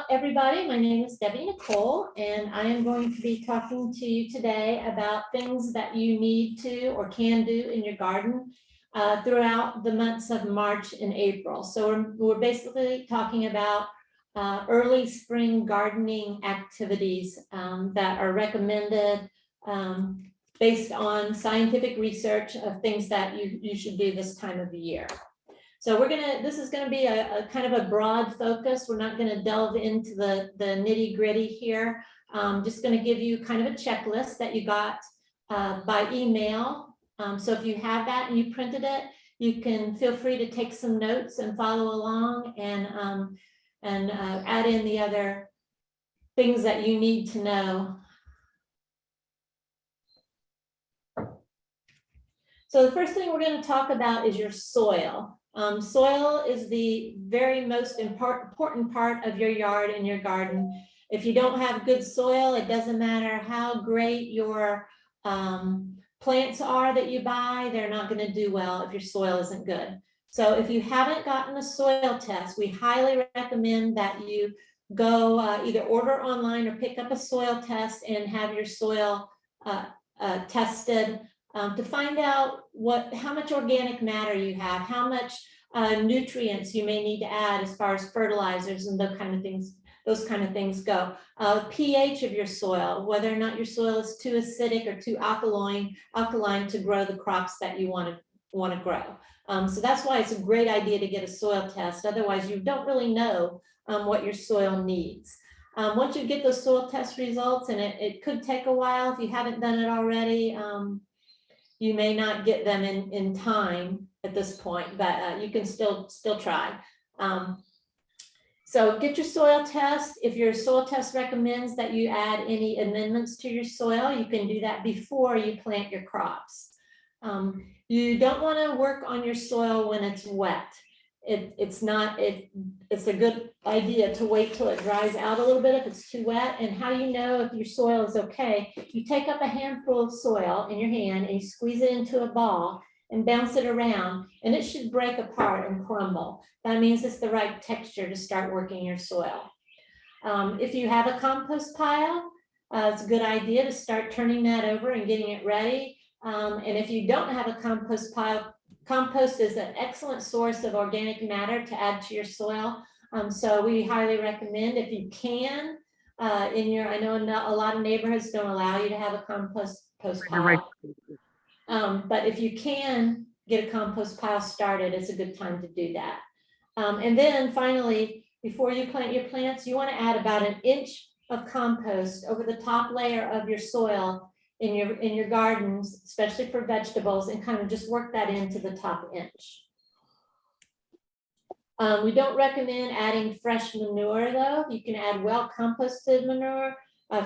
everybody. My name is Debbie Nicole, and I am going to be talking to you today about things that you need to or can do in your garden throughout the months of March and April. So we're basically talking about early spring gardening activities that are recommended based on scientific research of things that you should do this time of the year. So this is gonna be a kind of a broad focus. We're not gonna delve into the nitty gritty here. Just gonna give you kind of a checklist that you got by email. So if you have that and you printed it, you can feel free to take some notes and follow along and add in the other things that you need to know. So the first thing we're going to talk about is your soil. Soil is the very most important part of your yard and your garden. If you don't have good soil, it doesn't matter how great your plants are that you buy, they're not going to do well if your soil isn't good. So if you haven't gotten a soil test, we highly recommend that you go either order online or pick up a soil test and have your soil tested to find out how much organic matter you have, how much nutrients you may need to add as far as fertilizers and those kind of things go. pH of your soil, whether or not your soil is too acidic or too alkaline to grow the crops that you want to grow. So that's why it's a great idea to get a soil test. Otherwise, you don't really know what your soil needs. Once you get those soil test results, and it could take a while if you haven't done it already, you may not get them in time at this point, but you can still try. So get your soil test. If your soil test recommends that you add any amendments to your soil, you can do that before you plant your crops. You don't want to work on your soil when it's wet. It's a good idea to wait till it dries out a little bit if it's too wet. And how you know if your soil is okay, you take up a handful of soil in your hand and you squeeze it into a ball and bounce it around, and it should break apart and crumble. That means it's the right texture to start working your soil. If you have a compost pile, it's a good idea to start turning that over and getting it ready. And if you don't have a compost pile, compost is an excellent source of organic matter to add to your soil. So we highly recommend, if you can, I know a lot of neighborhoods don't allow you to have a compost pile. But if you can get a compost pile started, it's a good time to do that. And then finally, before you plant your plants, you want to add about 1 inch of compost over the top layer of your soil in your gardens, especially for vegetables, and kind of just work that into the top inch. We don't recommend adding fresh manure though. You can add well composted manure.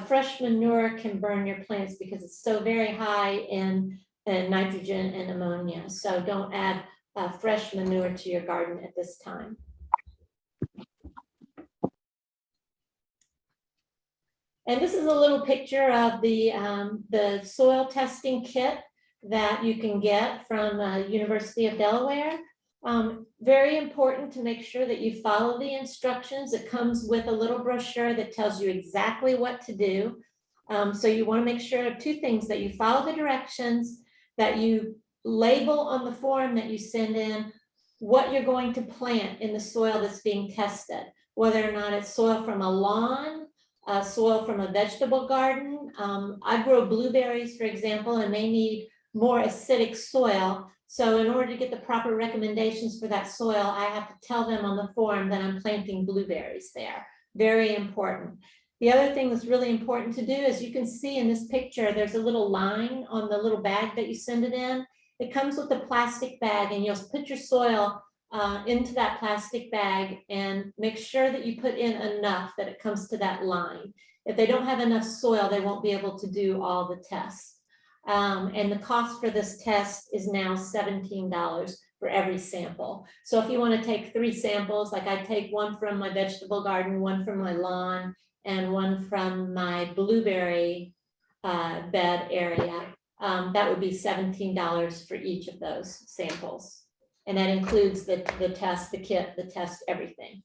Fresh manure can burn your plants because it's so very high in nitrogen and ammonia. So don't add fresh manure to your garden at this time. And this is a little picture of the soil testing kit that you can get from University of Delaware. Very important to make sure that you follow the instructions. It comes with a little brochure that tells you exactly what to do. So you want to make sure of 2 things: that you follow the directions, that you label on the form that you send in what you're going to plant in the soil that's being tested, whether or not it's soil from a lawn, soil from a vegetable garden. I grow blueberries, for example, and they need more acidic soil. So in order to get the proper recommendations for that soil, I have to tell them on the form that I'm planting blueberries there. Very important. The other thing that's really important to do is, you can see in this picture, there's a little line on the little bag that you send it in. It comes with a plastic bag, and you'll put your soil into that plastic bag and make sure that you put in enough that it comes to that line. If they don't have enough soil, they won't be able to do all the tests. And the cost for this test is now $17 for every sample. So if you want to take 3 samples, like I take 1 from my vegetable garden, 1 from my lawn, and 1 from my blueberry bed area, that would be $17 for each of those samples. And that includes the test, the kit, the test, everything.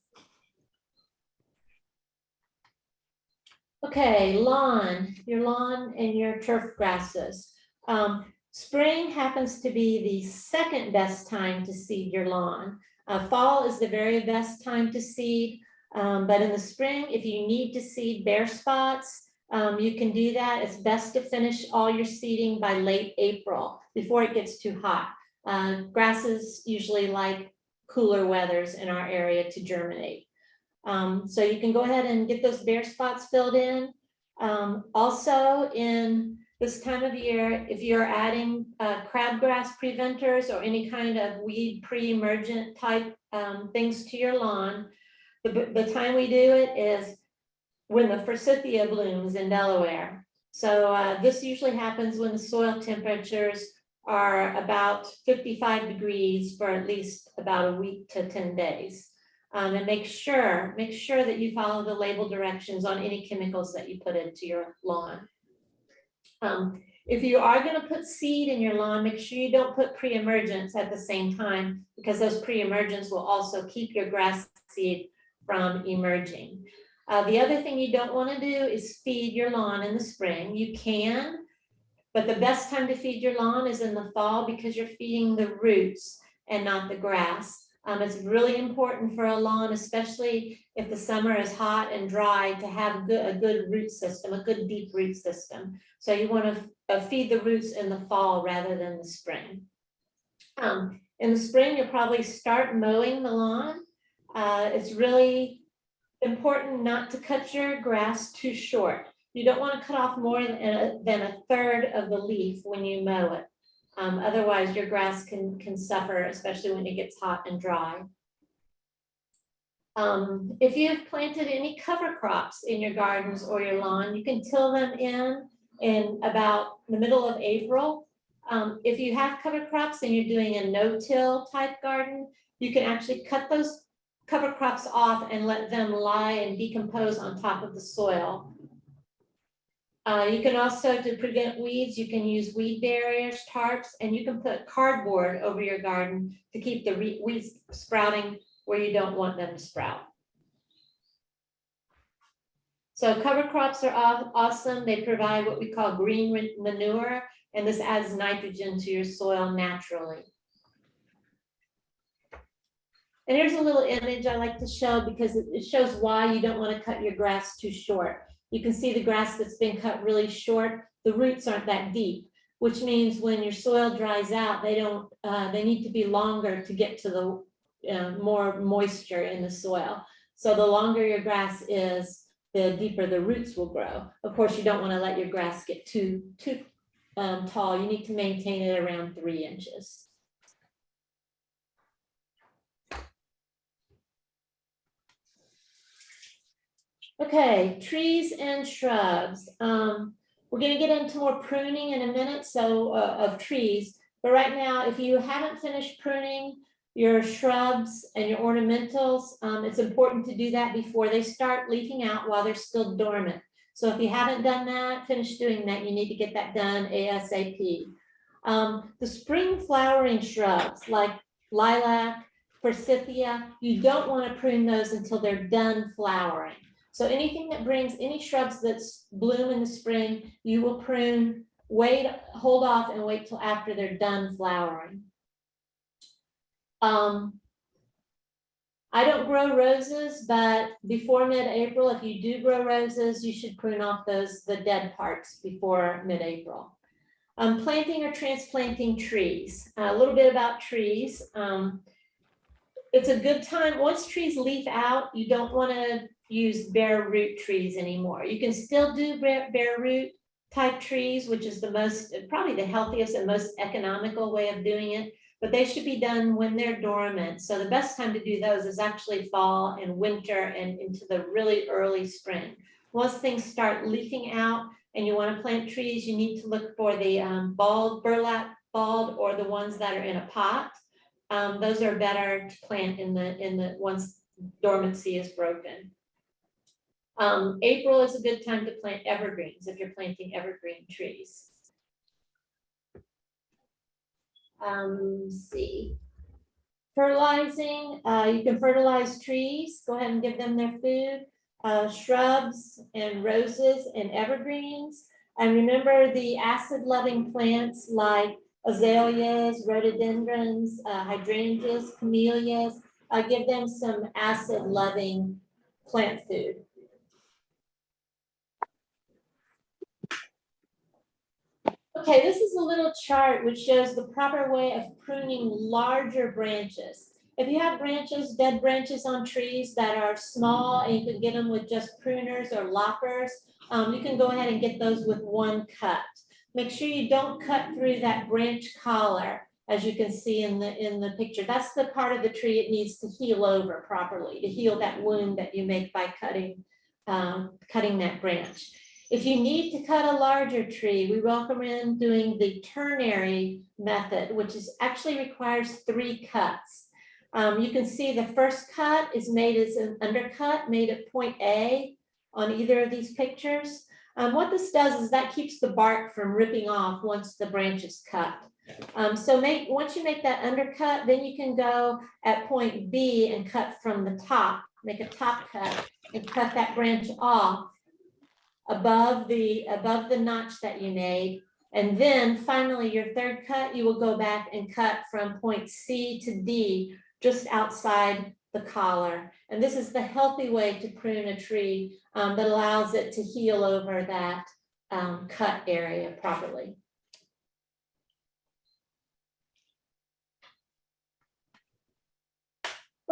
Okay, your lawn and your turf grasses. Spring happens to be the second best time to seed your lawn. Fall is the very best time to seed, but in the spring, if you need to seed bare spots, you can do that. It's best to finish all your seeding by late April before it gets too hot. Grasses usually like cooler weathers in our area to germinate. So you can go ahead and get those bare spots filled in. Also in this time of year, if you're adding crabgrass preventers or any kind of weed pre-emergent type things to your lawn, the time we do it is when the forsythia blooms in Delaware. So this usually happens when the soil temperatures are about 55 degrees for at least about a week to 10 days. And make sure that you follow the label directions on any chemicals that you put into your lawn. If you are going to put seed in your lawn, make sure you don't put pre-emergents at the same time, because those pre-emergents will also keep your grass seed from emerging. The other thing you don't want to do is feed your lawn in the spring. You can, but the best time to feed your lawn is in the fall, because you're feeding the roots and not the grass. It's really important for a lawn, especially if the summer is hot and dry, to have a good root system, a good deep root system. So you want to feed the roots in the fall rather than the spring. In the spring, you'll probably start mowing the lawn. It's really important not to cut your grass too short. You don't want to cut off more than a third of the leaf when you mow it. Otherwise, your grass can suffer, especially when it gets hot and dry. If you've planted any cover crops in your gardens or your lawn, you can till them in about the middle of April. If you have cover crops and you're doing a no-till type garden, you can actually cut those cover crops off and let them lie and decompose on top of the soil. You can also, to prevent weeds, you can use weed barriers, tarps, and you can put cardboard over your garden to keep the weeds sprouting where you don't want them to sprout. So cover crops are awesome. They provide what we call green manure, and this adds nitrogen to your soil naturally. And here's a little image I like to show, because it shows why you don't want to cut your grass too short. You can see the grass that's been cut really short. The roots aren't that deep, which means when your soil dries out, they need to be longer to get to the more moisture in the soil. So the longer your grass is, the deeper the roots will grow. Of course, you don't want to let your grass get too tall. You need to maintain it around 3 inches. Okay, trees and shrubs. We're going to get into more pruning in a minute, so of trees. But right now, if you haven't finished pruning your shrubs and your ornamentals, it's important to do that before they start leafing out while they're still dormant. So if you haven't done that, finish doing that, you need to get that done ASAP. The spring flowering shrubs like lilac, forsythia, you don't want to prune those until they're done flowering. So anything that brings any shrubs that bloom in the spring, you will prune, hold off and wait till after they're done flowering. I don't grow roses, but before mid-April, if you do grow roses, you should prune off the dead parts before mid-April. Planting or transplanting trees. A little bit about trees. It's a good time, once trees leaf out, you don't want to use bare root trees anymore. You can still do bare root type trees, which is probably the healthiest and most economical way of doing it, but they should be done when they're dormant. So the best time to do those is actually fall and winter and into the really early spring. Once things start leafing out and you want to plant trees, you need to look for the burlap balled or the ones that are in a pot. Those are better to plant in the once dormancy is broken. April is a good time to plant evergreens if you're planting evergreen trees. Let's see. Fertilizing, you can fertilize trees, go ahead and give them their food. shrubs and roses and evergreens. And remember the acid-loving plants like azaleas, rhododendrons, hydrangeas, camellias. Give them some acid-loving plant food. Okay, this is a little chart which shows the proper way of pruning larger branches. If you have branches, dead branches on trees that are small and you can get them with just pruners or loppers, you can go ahead and get those with one cut. Make sure you don't cut through that branch collar, as you can see in the picture. That's the part of the tree it needs to heal over properly, to heal that wound that you make by cutting that branch. If you need to cut a larger tree, we recommend doing the ternary method, which actually requires 3 cuts. You can see the first cut is made as an undercut, made at point A on either of these pictures. What this does is that keeps the bark from ripping off once the branch is cut. So once you make that undercut, then you can go at point B and cut from the top, make a top cut and cut that branch off above the notch that you made. And then finally your third cut, you will go back and cut from point C to D, just outside the collar. And this is the healthy way to prune a tree that allows it to heal over that cut area properly.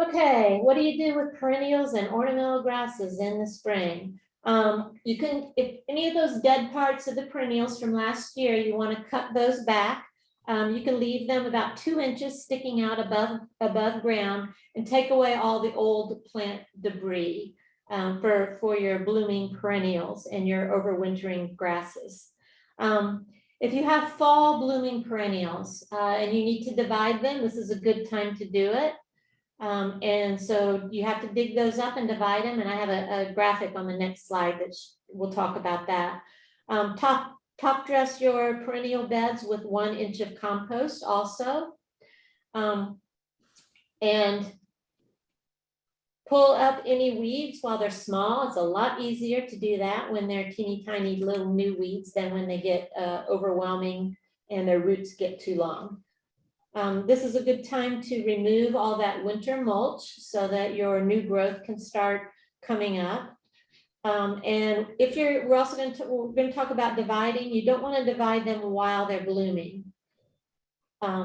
Okay, what do you do with perennials and ornamental grasses in the spring? You can, if any of those dead parts of the perennials from last year, you want to cut those back. You can leave them about 2 inches sticking out above ground and take away all the old plant debris for your blooming perennials and your overwintering grasses. If you have fall blooming perennials and you need to divide them, this is a good time to do it. And so you have to dig those up and divide them. And I have a graphic on the next slide that we'll talk about that. Top dress your perennial beds with 1 inch of compost also. And pull up any weeds while they're small. It's a lot easier to do that when they're teeny tiny little new weeds than when they get overwhelming and their roots get too long. This is a good time to remove all that winter mulch so that your new growth can start coming up. And if we're also going to talk about dividing. You don't want to divide them while they're blooming.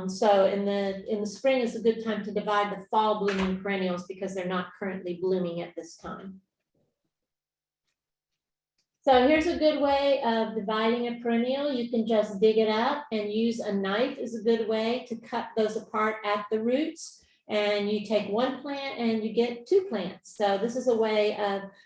So in the spring is a good time to divide the fall blooming perennials because they're not currently blooming at this time. So here's a good way of dividing a perennial. You can just dig it up and use a knife is a good way to cut those apart at the roots. And you take 1 plant and you get 2 plants. So this is a way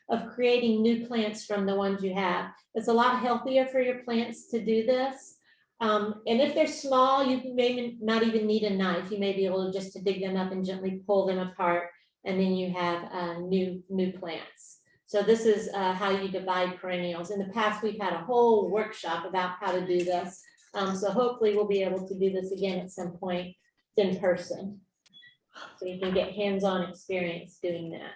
of creating new plants from the ones you have. It's a lot healthier for your plants to do this. And if they're small, you may not even need a knife. You may be able to just to dig them up and gently pull them apart. And then you have new plants. So this is how you divide perennials. In the past, we've had a whole workshop about how to do this. So hopefully we'll be able to do this again at some point in person. So you can get hands-on experience doing that.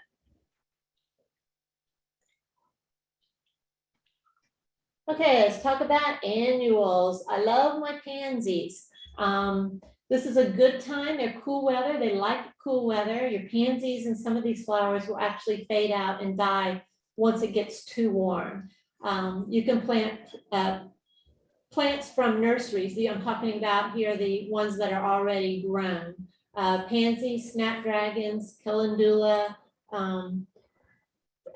Okay, let's talk about annuals. I love my pansies. This is a good time. They're cool weather. They like cool weather. Your pansies and some of these flowers will actually fade out and die once it gets too warm. You can plant plants from nurseries. I'm talking about here the ones that are already grown. Pansies, snapdragons, calendula,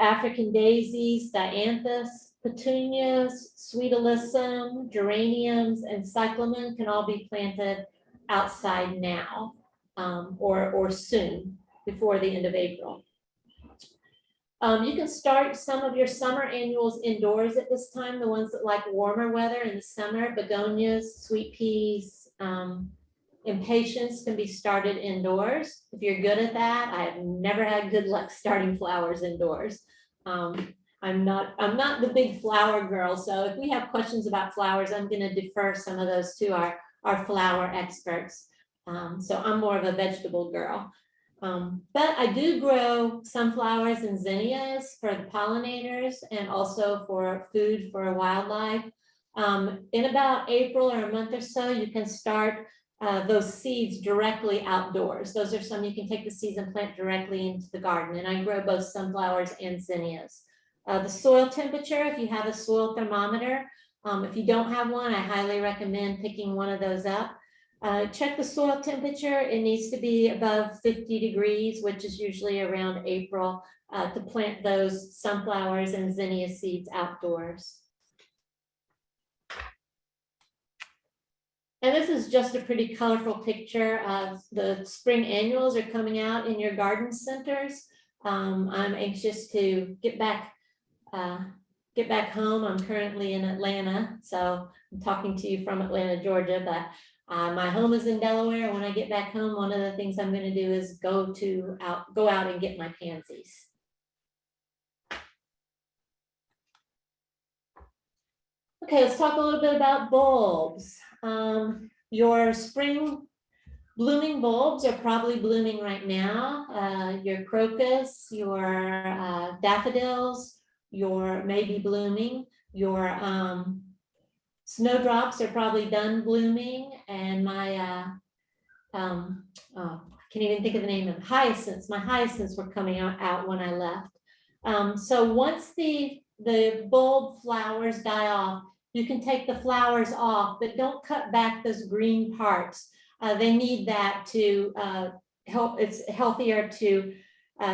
African daisies, dianthus, petunias, sweet alyssum, geraniums, and cyclamen can all be planted outside now or soon before the end of April. You can start some of your summer annuals indoors at this time, the ones that like warmer weather in the summer. Begonias, sweet peas, impatiens can be started indoors. If you're good at that, I have never had good luck starting flowers indoors. I'm not the big flower girl, so if we have questions about flowers, I'm going to defer some of those to our flower experts. So I'm more of a vegetable girl. But I do grow sunflowers and zinnias for the pollinators and also for food for wildlife. In about April or a month or so, you can start those seeds directly outdoors. Those are some you can take the seeds and plant directly into the garden. And I grow both sunflowers and zinnias. The soil temperature, if you have a soil thermometer, if you don't have one, I highly recommend picking one of those up. Check the soil temperature. It needs to be above 50 degrees, which is usually around April, to plant those sunflowers and zinnia seeds outdoors. And this is just a pretty colorful picture of the spring annuals are coming out in your garden centers. I'm anxious to get back home. I'm currently in Atlanta, so I'm talking to you from Atlanta, Georgia, but my home is in Delaware. When I get back home, one of the things I'm going to do is go out and get my pansies. Okay, let's talk a little bit about bulbs. Your spring blooming bulbs are probably blooming right now. Your crocus, your daffodils, your maybe blooming. Your snowdrops are probably done blooming, and my I can't even think of the name of them. Hyacinths. My hyacinths were coming out when I left. So once the bulb flowers die off, you can take the flowers off, but don't cut back those green parts. They need that to help. It's healthier to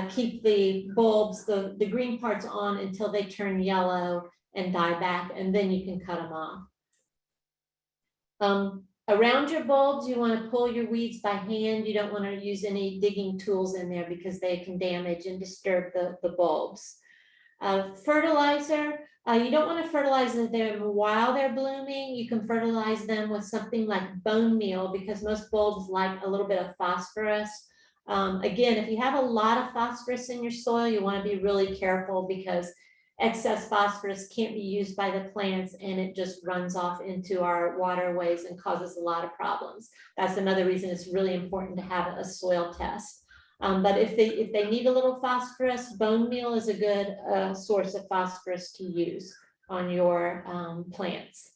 keep the bulbs, the green parts on until they turn yellow and die back, and then you can cut them off. Around your bulbs, you want to pull your weeds by hand. You don't want to use any digging tools in there because they can damage and disturb the bulbs. Fertilizer, you don't want to fertilize them while they're blooming. You can fertilize them with something like bone meal because most bulbs like a little bit of phosphorus. Again, if you have a lot of phosphorus in your soil, you want to be really careful because excess phosphorus can't be used by the plants and it just runs off into our waterways and causes a lot of problems. That's another reason it's really important to have a soil test. But if they need a little phosphorus, bone meal is a good source of phosphorus to use on your plants.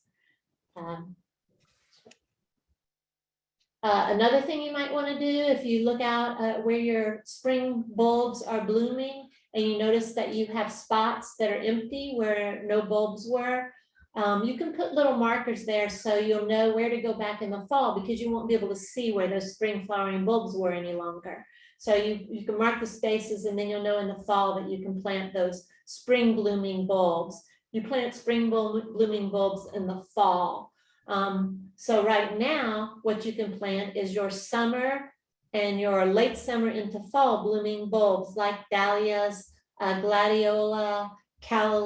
Another thing you might want to do if you look out where your spring bulbs are blooming and you notice that you have spots that are empty where no bulbs were, you can put little markers there so you'll know where to go back in the fall because you won't be able to see where those spring flowering bulbs were any longer. So you can mark the spaces and then you'll know in the fall that you can plant those spring blooming bulbs. You plant spring blooming bulbs in the fall. So right now, what you can plant is your summer and your late summer into fall blooming bulbs like dahlias, gladiola, calla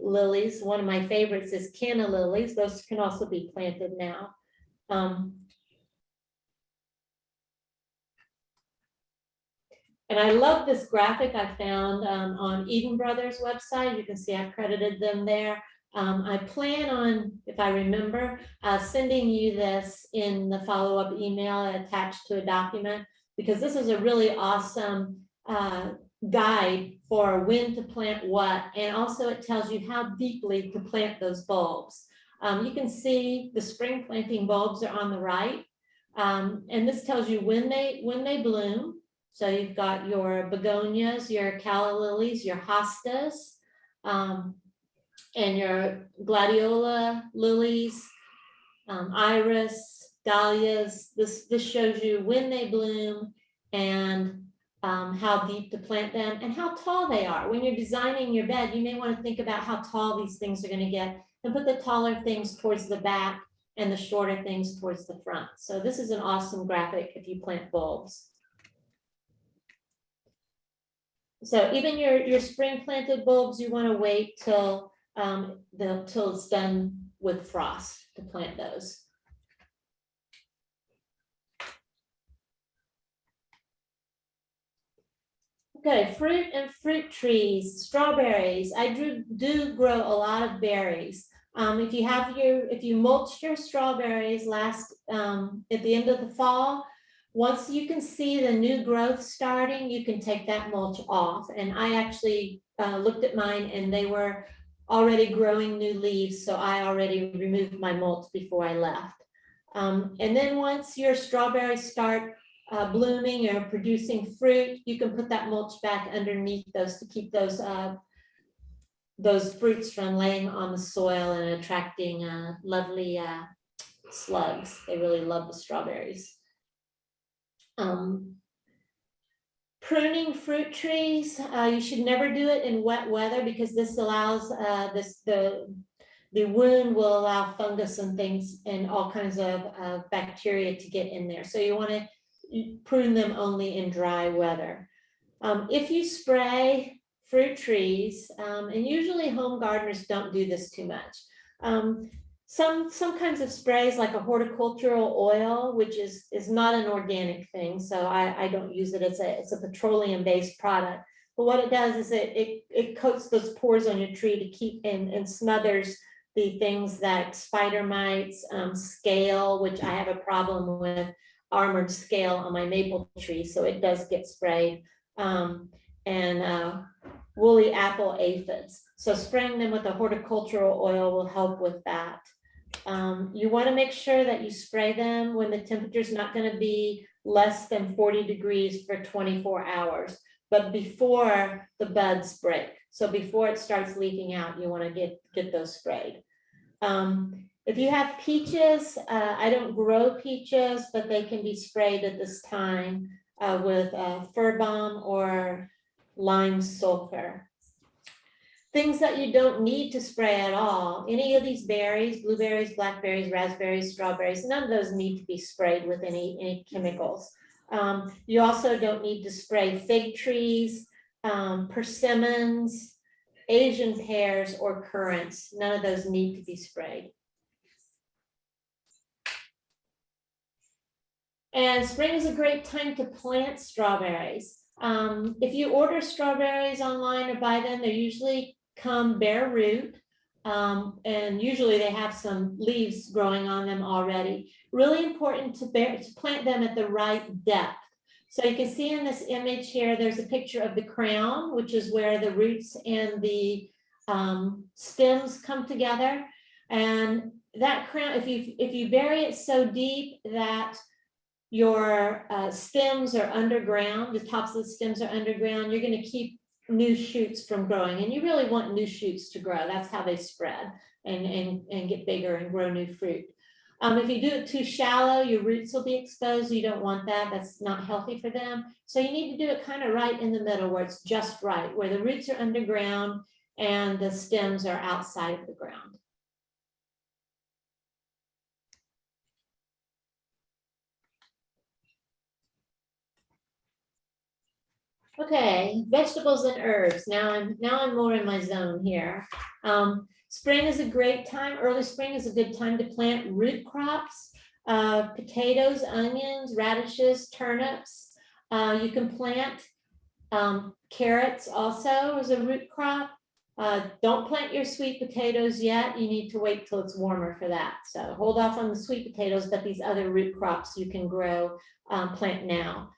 lilies. One of my favorites is canna lilies. Those can also be planted now. And I love this graphic I found on Eden Brothers website. You can see I've credited them there. I plan on, if I remember, sending you this in the follow-up email attached to a document, because this is a really awesome guide for when to plant what, and also it tells you how deeply to plant those bulbs. You can see the spring planting bulbs are on the right, and this tells you when they bloom. So you've got your begonias, your calla lilies, your hostas, and your gladiola lilies, iris, dahlias. This shows you when they bloom and how deep to plant them and how tall they are. When you're designing your bed, you may want to think about how tall these things are going to get and put the taller things towards the back and the shorter things towards the front. So this is an awesome graphic if you plant bulbs. So even your spring planted bulbs, you want to wait till it's done with frost to plant those. Okay, fruit and fruit trees, strawberries. I do grow a lot of berries. If you mulched your strawberries at the end of the fall, Once you can see the new growth starting, you can take that mulch off. And I actually looked at mine and they were already growing new leaves, so I already removed my mulch before I left. And then once your strawberries start blooming or producing fruit, you can put that mulch back underneath those to keep those fruits from laying on the soil and attracting lovely slugs. They really love the strawberries. Pruning fruit trees, you should never do it in wet weather because this allows the wound will allow fungus and things and all kinds of bacteria to get in there. So you want to prune them only in dry weather. If you spray fruit trees, and usually home gardeners don't do this too much. Some kinds of sprays like a horticultural oil, which is not an organic thing, so I don't use it. It's a petroleum-based product. But what it does is it coats those pores on your tree to keep and smothers the things like spider mites, scale, which I have a problem with, armored scale on my maple tree, so it does get sprayed, and woolly apple aphids. So spraying them with a horticultural oil will help with that. You want to make sure that you spray them when the temperature is not going to be less than 40 degrees for 24 hours, but before the buds break. So before it starts leafing out, you want to get those sprayed. If you have peaches, I don't grow peaches, but they can be sprayed at this time with fir balm or lime sulfur. Things that you don't need to spray at all, any of these berries, blueberries, blackberries, raspberries, strawberries, none of those need to be sprayed with any chemicals. You also don't need to spray fig trees, persimmons, Asian pears, or currants. None of those need to be sprayed. And spring is a great time to plant strawberries. If you order strawberries online or buy them, they usually come bare root, and usually they have some leaves growing on them already. Really important to plant them at the right depth. So you can see in this image here, there's a picture of the crown, which is where the roots and the stems come together. And that crown, if you bury it so deep that your stems are underground, the tops of the stems are underground, you're going to keep new shoots from growing. And you really want new shoots to grow. That's how they spread and get bigger and grow new fruit. If you do it too shallow, your roots will be exposed. You don't want that. That's not healthy for them. So you need to do it kind of right in the middle where it's just right, where the roots are underground and the stems are outside of the ground. Okay, vegetables and herbs. Now I'm more in my zone here. Spring is a great time. Early spring is a good time to plant root crops, potatoes, onions, radishes, turnips. You can plant carrots also as a root crop. Don't plant your sweet potatoes yet. You need to wait till it's warmer for that. So hold off on the sweet potatoes, but these other root crops you can grow, plant now.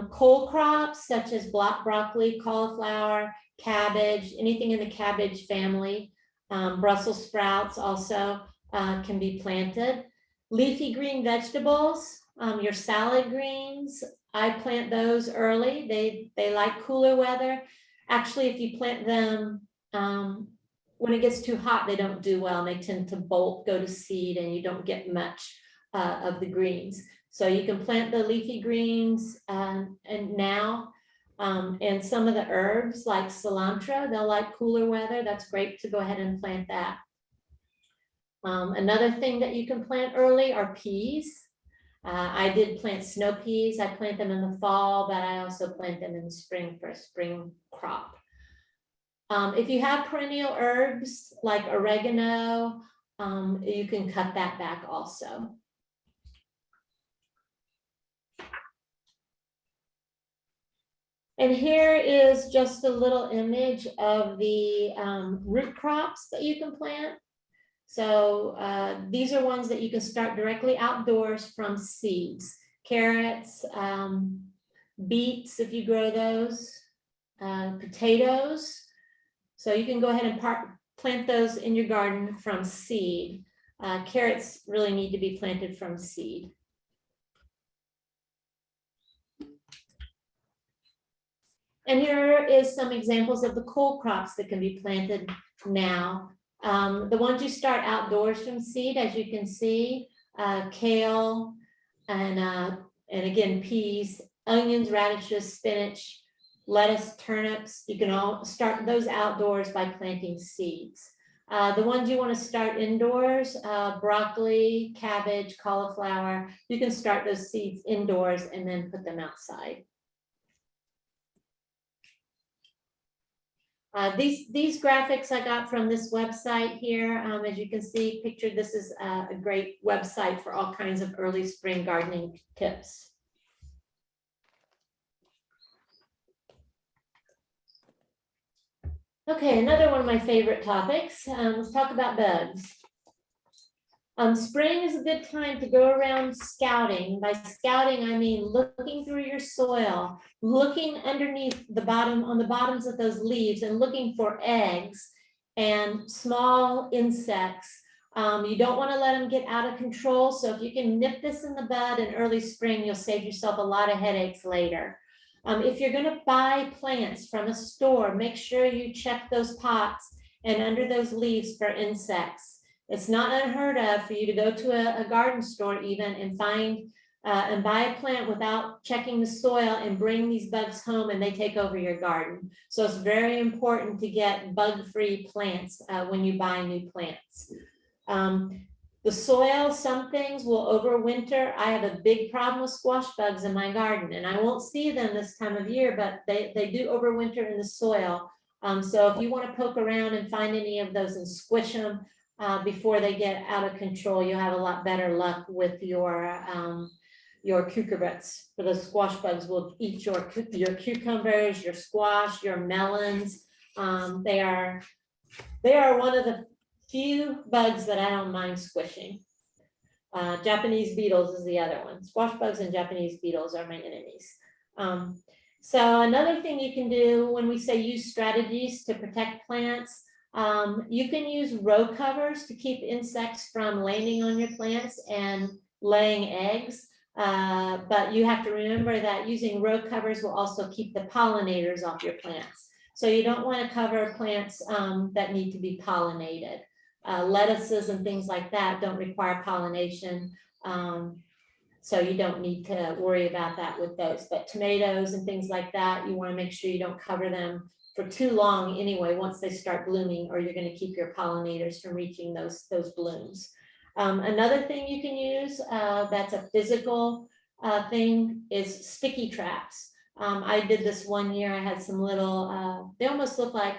Cole crops such as broccoli, cauliflower, cabbage, anything in the cabbage family, Brussels sprouts also can be planted. Leafy green vegetables, your salad greens, I plant those early. They like cooler weather. Actually, if you plant them when it gets too hot, they don't do well. They tend to bolt, go to seed, and you don't get much of the greens. So you can plant the leafy greens and now, and some of the herbs like cilantro, they'll like cooler weather. That's great to go ahead and plant that. Another thing that you can plant early are peas. I did plant snow peas. I plant them in the fall, but I also plant them in the spring for a spring crop. If you have perennial herbs like oregano, you can cut that back also. And here is just a little image of the root crops that you can plant. So these are ones that you can start directly outdoors from seeds. carrots, beets if you grow those, potatoes. So you can go ahead and plant those in your garden from seed. Carrots really need to be planted from seed. And here is some examples of the cole crops that can be planted now. The ones you start outdoors from seed, as you can see, kale, and again, peas, onions, radishes, spinach, lettuce, turnips. You can all start those outdoors by planting seeds. The ones you want to start indoors, broccoli, cabbage, cauliflower, you can start those seeds indoors and then put them outside. These graphics I got from this website here. As you can see pictured, this is a great website for all kinds of early spring gardening tips. Okay, another one of my favorite topics. Let's talk about bugs. Spring is a good time to go around scouting. By scouting, I mean looking through your soil, looking underneath the bottom, on the bottoms of those leaves and looking for eggs and small insects. You don't want to let them get out of control. So if you can nip this in the bud in early spring, you'll save yourself a lot of headaches later. If you're going to buy plants from a store, make sure you check those pots and under those leaves for insects. It's not unheard of for you to go to a garden store even and find and buy a plant without checking the soil and bring these bugs home and they take over your garden. So it's very important to get bug-free plants when you buy new plants. The soil, some things will overwinter. I have a big problem with squash bugs in my garden and I won't see them this time of year, but they do overwinter in the soil. So if you want to poke around and find any of those and squish them, before they get out of control, you'll have a lot better luck with your cucurbits. For the squash bugs will eat your cucumbers, your squash, your melons. They are one of the few bugs that I don't mind squishing. Japanese beetles is the other one. Squash bugs and Japanese beetles are my enemies. So another thing you can do when we say use strategies to protect plants, you can use row covers to keep insects from landing on your plants and laying eggs. But you have to remember that using row covers will also keep the pollinators off your plants. So you don't want to cover plants that need to be pollinated. Lettuces and things like that don't require pollination. So you don't need to worry about that with those. But tomatoes and things like that, you want to make sure you don't cover them for too long anyway, once they start blooming, or you're going to keep your pollinators from reaching those blooms. Another thing you can use that's a physical thing is sticky traps. I did this one year. I had some little, they almost look like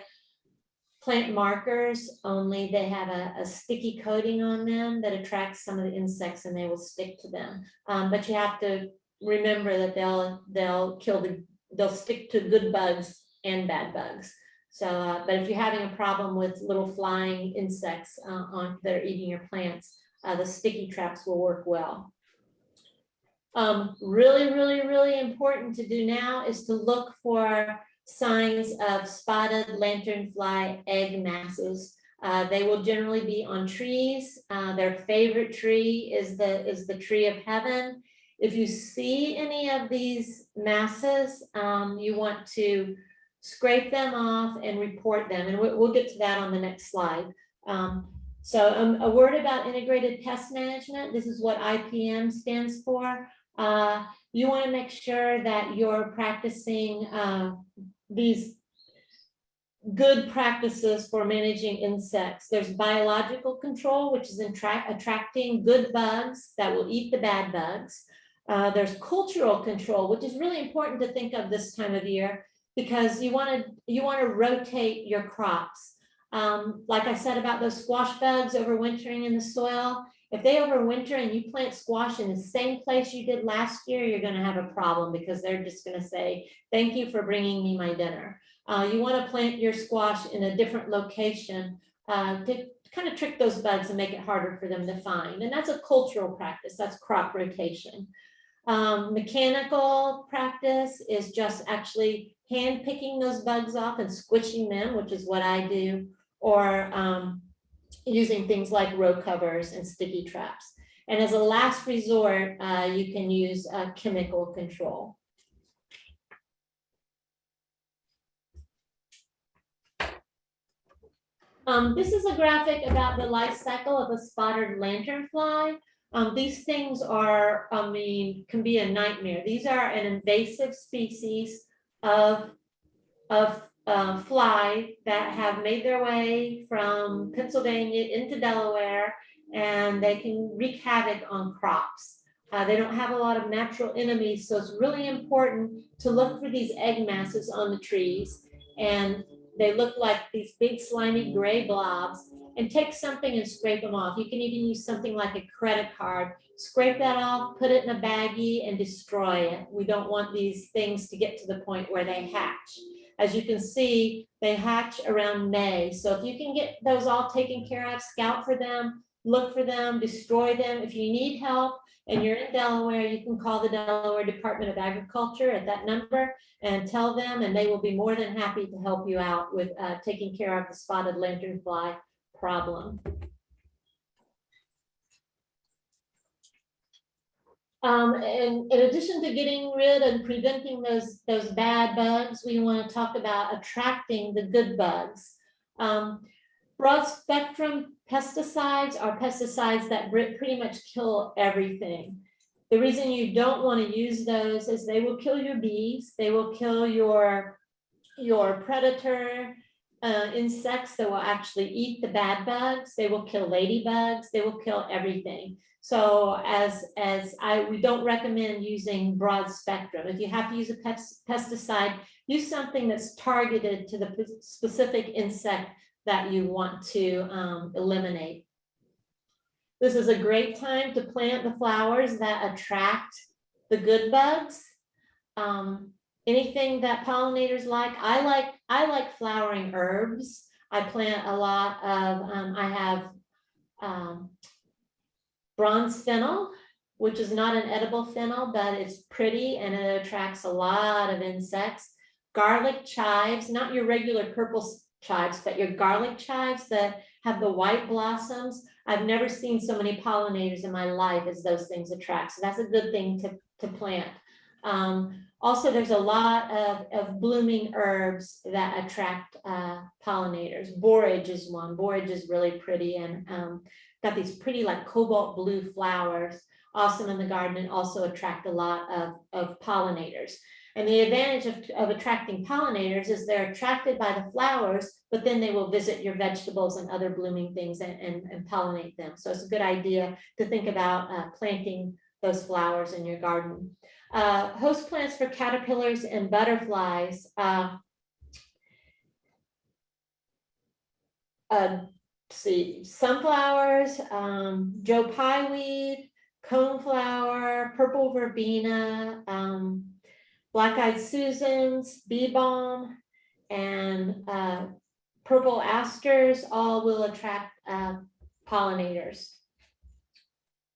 plant markers, only they have a sticky coating on them that attracts some of the insects and they will stick to them. But you have to remember that they'll stick to good bugs and bad bugs. So, but if you're having a problem with little flying insects that are eating your plants, the sticky traps will work well. Really important to do now is to look for signs of spotted lanternfly egg masses. They will generally be on trees. Their favorite tree is the tree of heaven. If you see any of these masses, you want to scrape them off and report them. And we'll get to that on the next slide. So a word about integrated pest management. This is what IPM stands for. You want to make sure that you're practicing these good practices for managing insects. There's biological control, which is attracting good bugs that will eat the bad bugs. There's cultural control, which is really important to think of this time of year, because you want to rotate your crops. Like I said about those squash bugs overwintering in the soil, if they overwinter and you plant squash in the same place you did last year, you're going to have a problem, because they're just going to say, thank you for bringing me my dinner. You want to plant your squash in a different location to kind of trick those bugs and make it harder for them to find. And that's a cultural practice. That's crop rotation. Mechanical practice is just actually hand picking those bugs off and squishing them, which is what I do, or using things like row covers and sticky traps. And as a last resort, you can use chemical control. This is a graphic about the life cycle of a spotted lanternfly. These things are, can be a nightmare. These are an invasive species of fly that have made their way from Pennsylvania into Delaware, and they can wreak havoc on crops. They don't have a lot of natural enemies, so it's really important to look for these egg masses on the trees, and they look like these big slimy gray blobs, and take something and scrape them off. You can even use something like a credit card, scrape that off, put it in a baggie and destroy it. We don't want these things to get to the point where they hatch. As you can see, they hatch around May. So if you can get those all taken care of, scout for them, look for them, destroy them. If you need help and you're in Delaware, you can call the Delaware Department of Agriculture at that number and tell them, and they will be more than happy to help you out with taking care of the spotted lanternfly problem. And in addition to getting rid and preventing those bad bugs, we want to talk about attracting the good bugs. Broad spectrum pesticides are pesticides that pretty much kill everything. The reason you don't want to use those is they will kill your bees, they will kill your predator insects that will actually eat the bad bugs, they will kill ladybugs, they will kill everything. So we don't recommend using broad spectrum. If you have to use a pesticide, use something that's targeted to the specific insect that you want to eliminate. This is a great time to plant the flowers that attract the good bugs. Anything that pollinators like. I like flowering herbs. I plant a lot of, I have bronze fennel, which is not an edible fennel, but it's pretty and it attracts a lot of insects. Garlic chives, not your regular purple chives, but your garlic chives that have the white blossoms. I've never seen so many pollinators in my life as those things attract. So that's a good thing to plant. Also, there's a lot of blooming herbs that attract pollinators. Borage is one. Borage is really pretty and got these pretty like cobalt blue flowers, awesome in the garden, and also attract a lot of pollinators. And the advantage of attracting pollinators is they're attracted by the flowers, but then they will visit your vegetables and other blooming things and pollinate them. So it's a good idea to think about planting those flowers in your garden. Host plants for caterpillars and butterflies. See, sunflowers, Joe Pye weed, coneflower, purple verbena, black-eyed Susans, bee balm, and purple asters all will attract pollinators.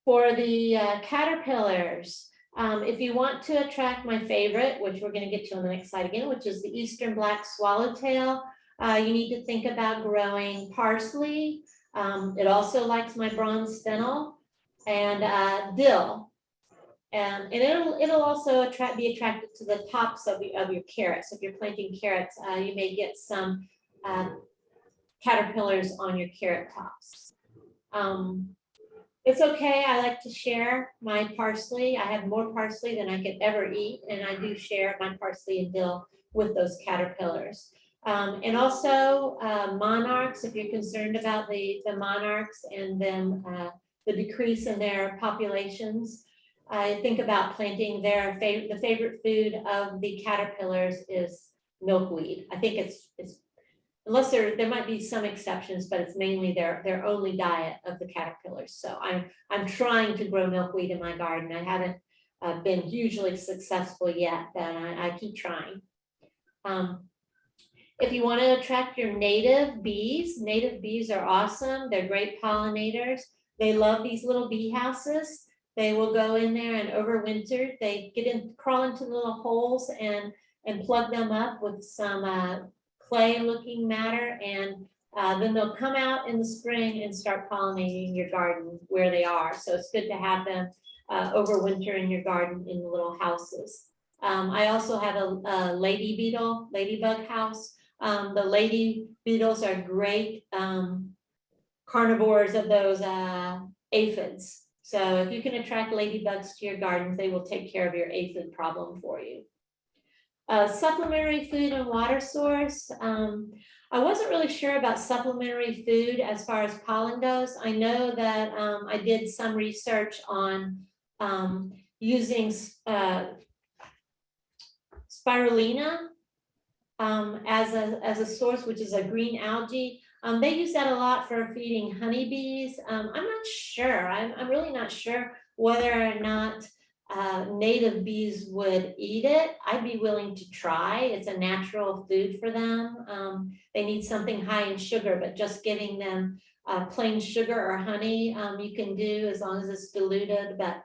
For the caterpillars, if you want to attract my favorite, which we're going to get to on the next slide again, which is the eastern black swallowtail, you need to think about growing parsley. It also likes my bronze fennel and dill. And it'll also be attracted to the tops of your carrots. If you're planting carrots, you may get some caterpillars on your carrot tops. It's okay, I like to share my parsley. I have more parsley than I could ever eat, and I do share my parsley and dill with those caterpillars. And also monarchs, if you're concerned about the monarchs and then the decrease in their populations, I think about planting the favorite food of the caterpillars is milkweed. I think it's unless there might be some exceptions, but it's mainly their only diet of the caterpillars. So I'm trying to grow milkweed in my garden. I haven't been hugely successful yet, but I keep trying. If you want to attract your native bees are awesome. They're great pollinators. They love these little bee houses. They will go in there and overwinter. They crawl into the little holes and plug them up with some clay-looking matter, and then they'll come out in the spring and start pollinating your garden where they are. So it's good to have them overwinter in your garden in the little houses. I also have a ladybug house. The lady beetles are great carnivores of those aphids. So if you can attract ladybugs to your gardens, they will take care of your aphid problem for you. Supplementary food and water source. I wasn't really sure about supplementary food as far as pollen goes. I know that I did some research on using spirulina as a source, which is a green algae. They use that a lot for feeding honeybees. I'm not sure. I'm really not sure whether or not native bees would eat it. I'd be willing to try. It's a natural food for them. They need something high in sugar, but just giving them plain sugar or honey you can do as long as it's diluted. But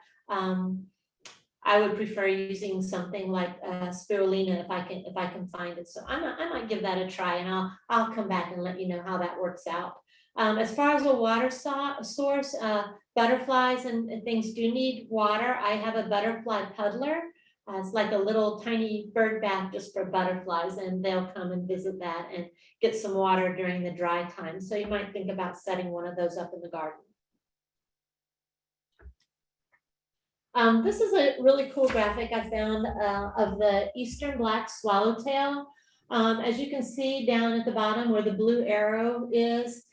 I would prefer using something like spirulina if I can find it. So I might give that a try, and I'll come back and let you know how that works out. As far as a water source, butterflies and things do need water. I have a butterfly puddler. It's like a little tiny bird bath just for butterflies, and they'll come and visit that and get some water during the dry time. So you might think about setting one of those up in the garden. This is a really cool graphic I found of the eastern black swallowtail. As you can see down at the bottom where the blue arrow is,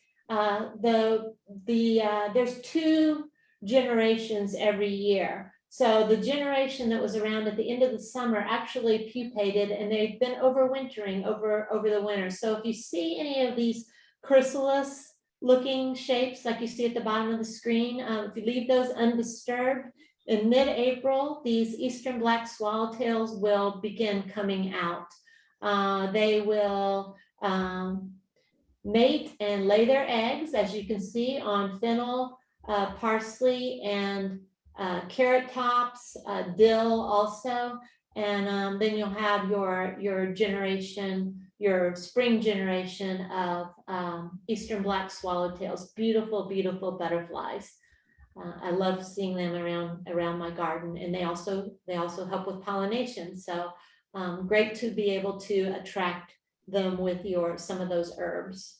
there's 2 generations every year. So the generation that was around at the end of the summer actually pupated, and they've been overwintering over the winter. So if you see any of these chrysalis looking shapes like you see at the bottom of the screen, if you leave those undisturbed, in mid-April, these eastern black swallowtails will begin coming out. They will mate and lay their eggs, as you can see, on fennel, parsley, and carrot tops, dill also. And then you'll have your generation, your spring generation of eastern black swallowtails. Beautiful, beautiful butterflies. I love seeing them around my garden, and they also help with pollination. So great to be able to attract them with some of those herbs.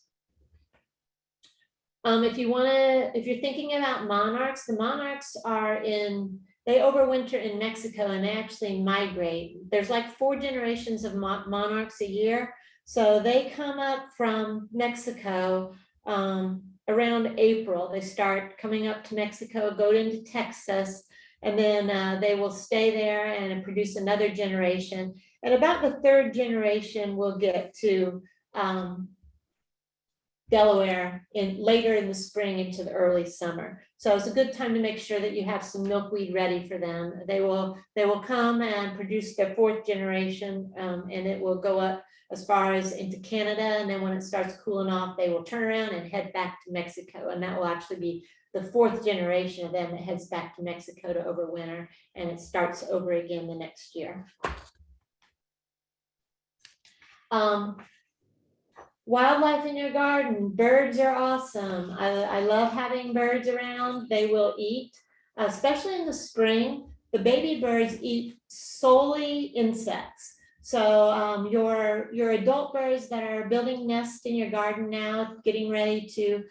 If you're thinking about monarchs, the monarchs they overwinter in Mexico, and they actually migrate. There's like 4 generations of monarchs a year. So they come up from Mexico around April. They start coming up to Mexico, go into Texas, and then they will stay there and produce another generation. And about the 3rd generation will get to Delaware later in the spring into the early summer. So it's a good time to make sure that you have some milkweed ready for them. They will come and produce their 4th generation, and it will go up as far as into Canada. And then when it starts cooling off, they will turn around and head back to Mexico. And that will actually be the 4th generation of them that heads back to Mexico to overwinter, and it starts over again the next year. Wildlife in your garden. Birds are awesome. I love having birds around. They will eat, especially in the spring. The baby birds eat solely insects. So your adult birds that are building nests in your garden now, getting ready to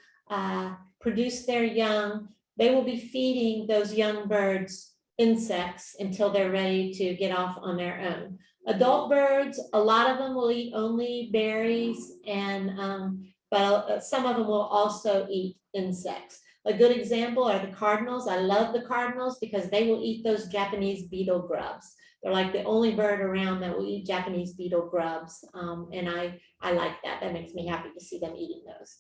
produce their young, they will be feeding those young birds insects until they're ready to get off on their own. Adult birds, a lot of them will eat only berries, but some of them will also eat insects. A good example are the cardinals. I love the cardinals because they will eat those Japanese beetle grubs. They're like the only bird around that will eat Japanese beetle grubs, and I like that. That makes me happy to see them eating those.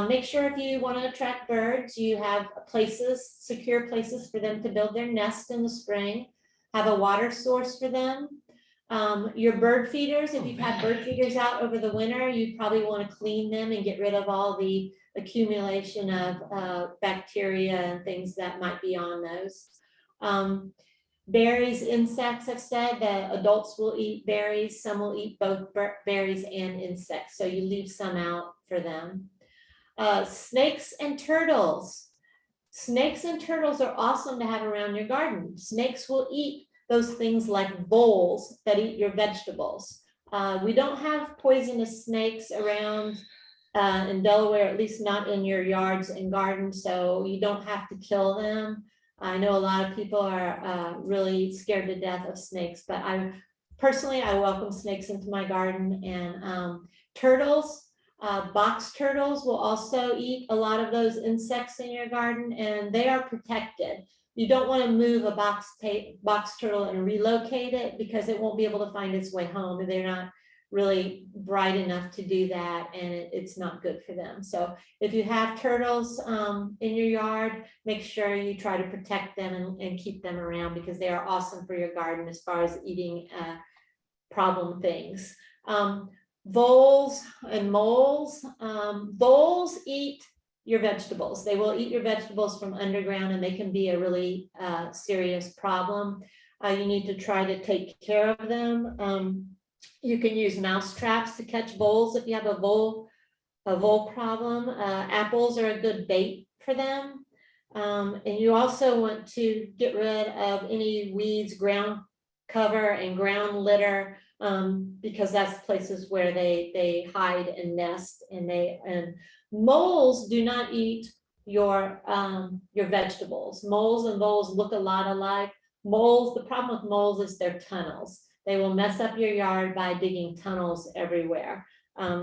Make sure if you want to attract birds, you have secure places for them to build their nest in the spring. Have a water source for them. Your bird feeders, if you've had bird feeders out over the winter, you probably want to clean them and get rid of all the accumulation of bacteria and things that might be on those. Berries, insects, I've said that adults will eat berries. Some will eat both berries and insects. So you leave some out for them. Snakes and turtles. Snakes and turtles are awesome to have around your garden. Snakes will eat those things like voles that eat your vegetables. We don't have poisonous snakes around in Delaware, at least not in your yards and gardens, so you don't have to kill them. I know a lot of people are really scared to death of snakes, but I welcome snakes into my garden. And turtles, box turtles will also eat a lot of those insects in your garden, and they are protected. You don't want to move a box turtle and relocate it because it won't be able to find its way home. They're not really bright enough to do that, and it's not good for them. So if you have turtles in your yard, make sure you try to protect them and keep them around, because they are awesome for your garden as far as eating problem things. Voles and moles. Voles eat your vegetables. They will eat your vegetables from underground, and they can be a really serious problem. You need to try to take care of them. You can use mouse traps to catch voles if you have a vole problem. Apples are a good bait for them. And you also want to get rid of any weeds, ground cover, and ground litter, because that's places where they hide and nest. And moles do not eat your vegetables. Moles and voles look a lot alike. Moles, the problem with moles is their tunnels. They will mess up your yard by digging tunnels everywhere.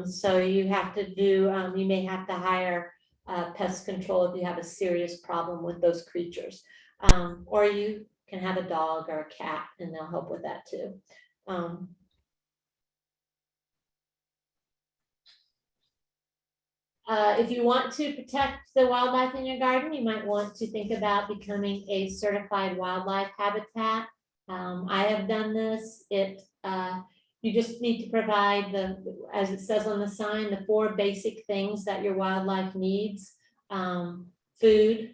So you have to do, you may have to hire pest control if you have a serious problem with those creatures. Or you can have a dog or a cat, and they'll help with that too. If you want to protect the wildlife in your garden, you might want to think about becoming a certified wildlife habitat. I have done this. You just need to provide as it says on the sign, the 4 basic things that your wildlife needs: food,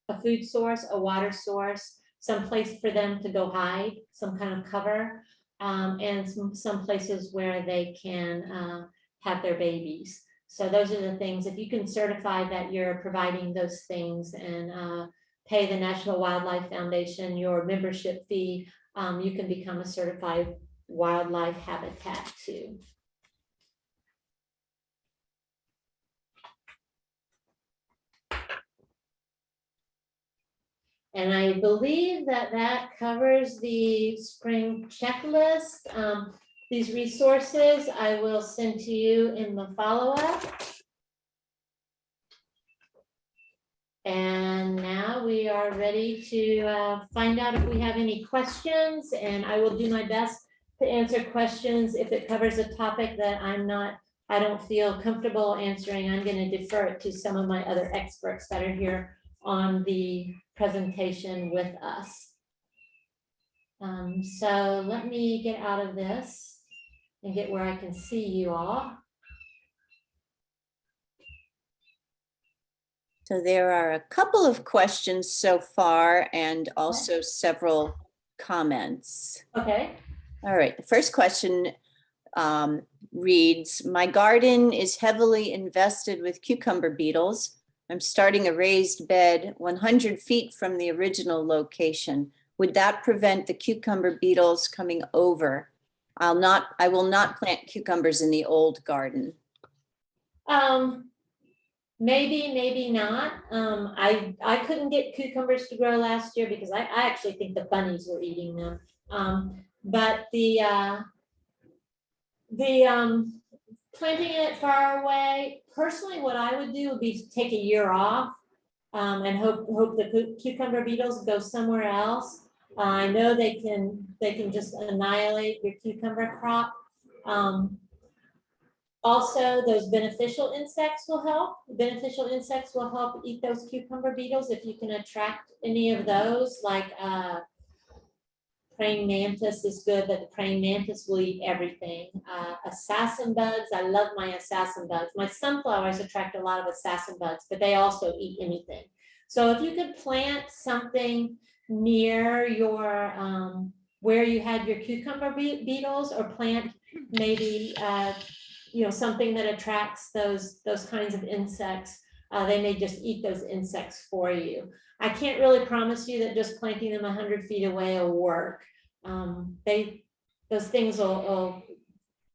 a food source, a water source, some place for them to go hide, some kind of cover, and some places where they can have their babies. So those are the things. If you can certify that you're providing those things and pay the National Wildlife Foundation your membership fee, you can become a certified wildlife habitat too. And I believe that covers the spring checklist. These resources I will send to you in the follow-up. And now we are ready to find out if we have any questions, and I will do my best to answer questions. If it covers a topic that I don't feel comfortable answering, I'm going to defer it to some of my other experts that are here on the presentation with us. So let me get out of this and get where I can see you all. So there are a couple of questions so far, and also several comments. Okay. All right, the first question reads, my garden is heavily invested with cucumber beetles. I'm starting a raised bed 100 feet from the original location. Would that prevent the cucumber beetles coming over? I will not plant cucumbers in the old garden. Maybe, maybe not. I couldn't get cucumbers to grow last year because I actually think the bunnies were eating them. But the planting it far away, personally, what I would do would be to take a year off and hope the cucumber beetles go somewhere else. I know they can just annihilate your cucumber crop. Also, those beneficial insects will help. Beneficial insects will help eat those cucumber beetles if you can attract any of those, like praying mantis is good, but the praying mantis will eat everything. Assassin bugs, I love my assassin bugs. My sunflowers attract a lot of assassin bugs, but they also eat anything. So if you could plant something near your, where you had your cucumber beetles, or plant maybe, something that attracts those kinds of insects. They may just eat those insects for you. I can't really promise you that just planting them 100 feet away will work. Those things will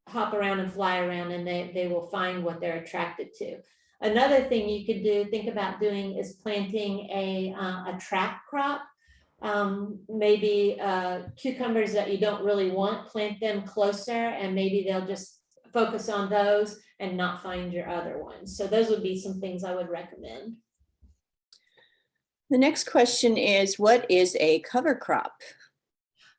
hop around and fly around, and they will find what they're attracted to. Another thing you could think about doing is planting a trap crop. Maybe cucumbers that you don't really want, plant them closer, and maybe they'll just focus on those and not find your other ones. So those would be some things I would recommend. The next question is, what is a cover crop?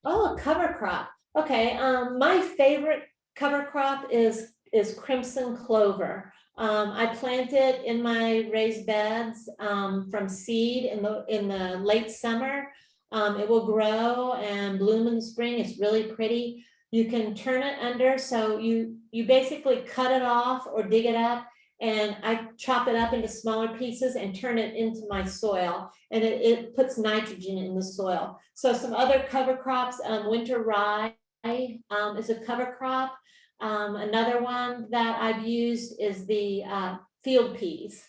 Oh, a cover crop. Okay, my favorite cover crop is crimson clover. I planted in my raised beds from seed in the late summer. It will grow and bloom in the spring. It's really pretty. You can turn it under, so you basically cut it off or dig it up, and I chop it up into smaller pieces and turn it into my soil, and it puts nitrogen in the soil. So some other cover crops, winter rye is a cover crop. Another one that I've used is the field peas.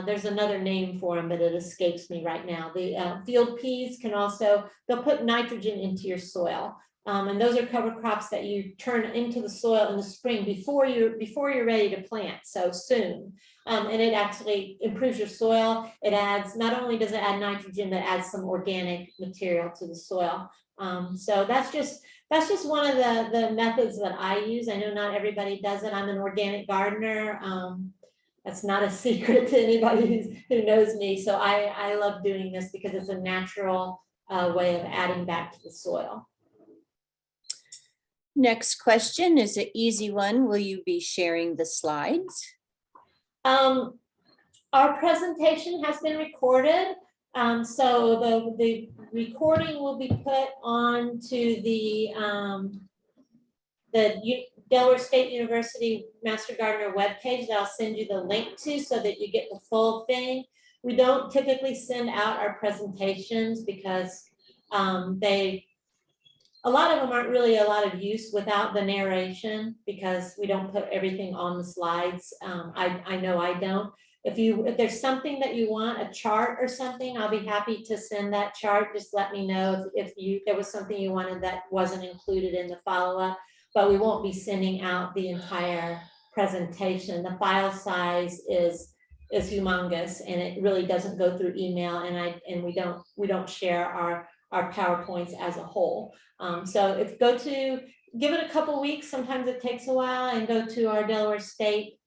There's another name for them, but it escapes me right now. The field peas can also, they'll put nitrogen into your soil. And those are cover crops that you turn into the soil in the spring before you're ready to plant, so soon. And it actually improves your soil. It adds, not only does it add nitrogen, but adds some organic material to the soil. So that's just one of the methods that I use. I know not everybody does it. I'm an organic gardener. That's not a secret to anybody who knows me. So I love doing this because it's a natural way of adding back to the soil. Next question is an easy one. Will you be sharing the slides? Our presentation has been recorded. So the recording will be put on to the Delaware State University Master Gardener webpage that I'll send you the link to, so that you get the full thing. We don't typically send out our presentations because a lot of them aren't really a lot of use without the narration, because we don't put everything on the slides. I know I don't. If there's something that you want, a chart or something, I'll be happy to send that chart. Just let me know if there was something you wanted that wasn't included in the follow-up, but we won't be sending out the entire presentation. The file size is humongous, and it really doesn't go through email, and we don't share our PowerPoints as a whole. So give it a couple weeks, sometimes it takes a while, and go to our Delaware State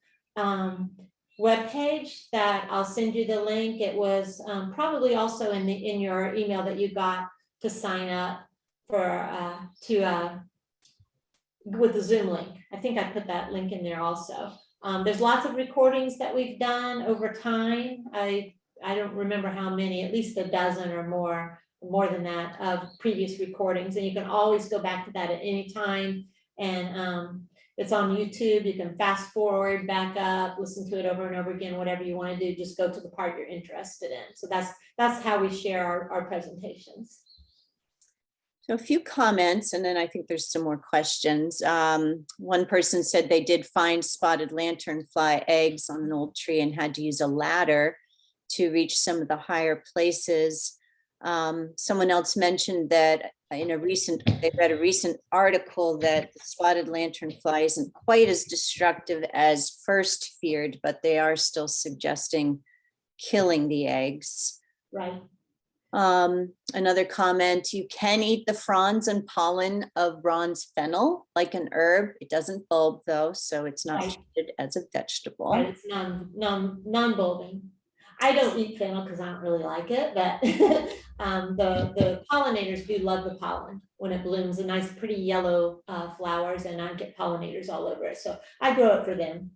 webpage that I'll send you the link. It was probably also in your email that you got to sign up for with the Zoom link. I think I put that link in there also. There's lots of recordings that we've done over time. I don't remember how many, at least a dozen or more than that, of previous recordings, and you can always go back to that at any time. And it's on YouTube. You can fast forward, back up, listen to it over and over again, whatever you want to do. Just go to the part you're interested in. So that's how we share our presentations. So a few comments, and then I think there's some more questions. One person said they did find spotted lanternfly eggs on an old tree and had to use a ladder to reach some of the higher places. Someone else mentioned that they read a recent article that the spotted lanternfly isn't quite as destructive as first feared, but they are still suggesting killing the eggs. Right. Another comment, you can eat the fronds and pollen of bronze fennel like an herb. It doesn't bulb though, so it's not treated as a vegetable. Right, it's non-bulbing. I don't eat fennel because I don't really like it, but the pollinators do love the pollen when it blooms, a nice pretty yellow flowers, and I get pollinators all over it. So I grow it for them.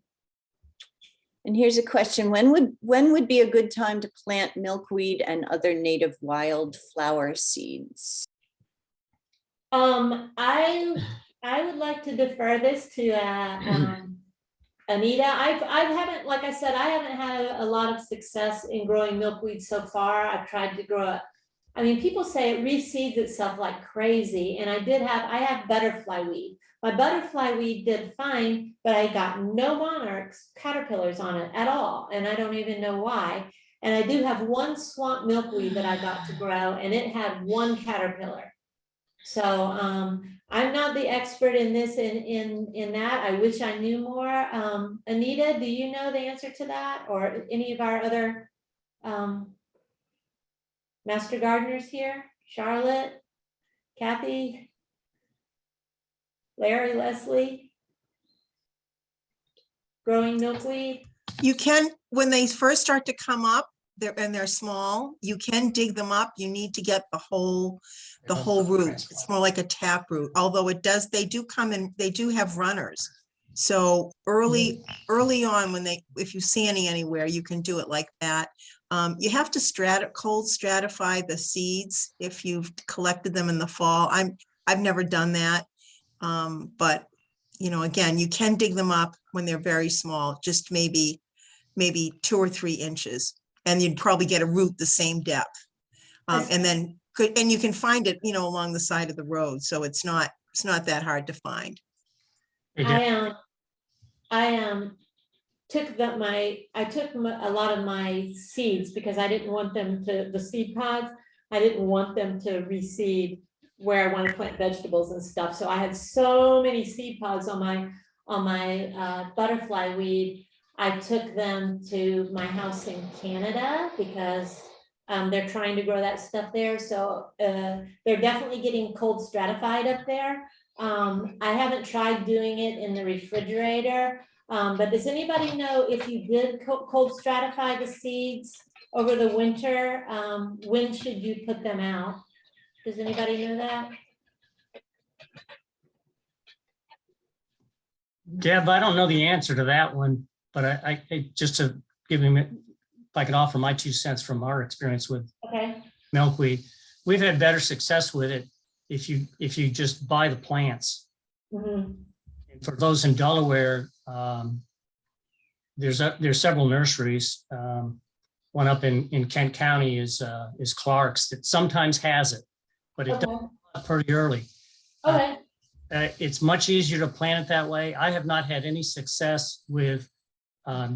And here's a question, when would be a good time to plant milkweed and other native wild flower seeds? I would like to defer this to Anita. I haven't, like I said, I haven't had a lot of success in growing milkweed so far. I've tried to grow it I mean, people say it reseeds itself like crazy, and I have butterfly weed. My butterfly weed did fine, but I got no monarchs, caterpillars on it at all, and I don't even know why. And I do have one swamp milkweed that I got to grow, and it had one caterpillar. So I'm not the expert in this in that. I wish I knew more. Anita, do you know the answer to that, or any of our other master gardeners here? Charlotte, Kathy, Larry, Leslie, growing milkweed? You can, when they first start to come up, they're small, you can dig them up. You need to get the whole root. It's more like a tap root, although they do come in, they do have runners. So early on, if you see any anywhere, you can do it like that. You have to cold stratify the seeds if you've collected them in the fall. I've never done that. But again, you can dig them up when they're very small, just maybe 2 or 3 inches, and you'd probably get a root the same depth. And you can find it, along the side of the road. So it's not that hard to find. I took a lot of my seeds because I didn't want them to, the seed pods, I didn't want them to reseed where I want to plant vegetables and stuff. So I had so many seed pods on my butterfly weed. I took them to my house in Canada because they're trying to grow that stuff there. So they're definitely getting cold stratified up there. I haven't tried doing it in the refrigerator, but does anybody know if you did cold stratify the seeds over the winter, when should you put them out? Does anybody know that? Deb, I don't know the answer to that one, but I just to give him, if I could offer my 2 cents from our experience with milkweed, we've had better success with it if you just buy the plants. Mm-hmm. For those in Delaware, there's several nurseries. One up in Kent County is Clark's that sometimes has it, but it does pretty early. Okay. It's much easier to plant it that way. I have not had any success with